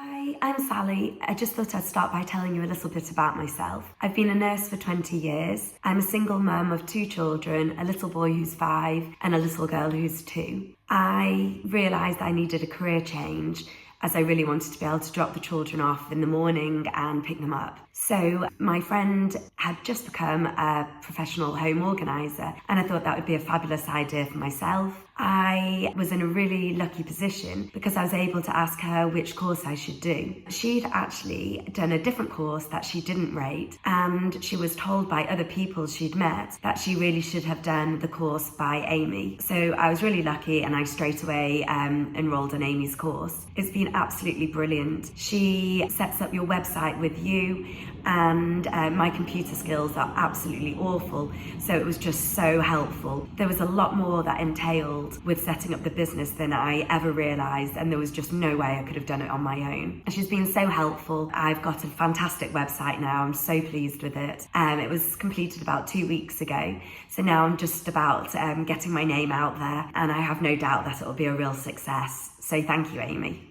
Hi, I'm Sally. I just thought I'd start by telling you a little bit about myself. I've been a nurse for 20 years. I'm a single mum of 2 children, a little boy who's 5 and a little girl who's 2. I realised I needed a career change as I really wanted to be able to drop the children off in the morning and pick them up. So my friend had just become a professional home organiser and I thought that would be a fabulous idea for myself. I was in a really lucky position because I was able to ask her which course I should do. She'd actually done a different course that she didn't rate, and she was told by other people she'd met that she really should have done the course by Amy. So I was really lucky and I straight away enrolled in Amy's course. It's been absolutely brilliant. She sets up your website with you, and my computer skills are absolutely awful, so it was just so helpful. There was a lot more that entailed with setting up the business than I ever realised, and there was just no way I could have done it on my own. And she's been so helpful. I've got a fantastic website now. I'm so pleased with it. It was completed about 2 weeks ago, so now I'm just about getting my name out there, and I have no doubt that it will be a real success. So thank you, Amy.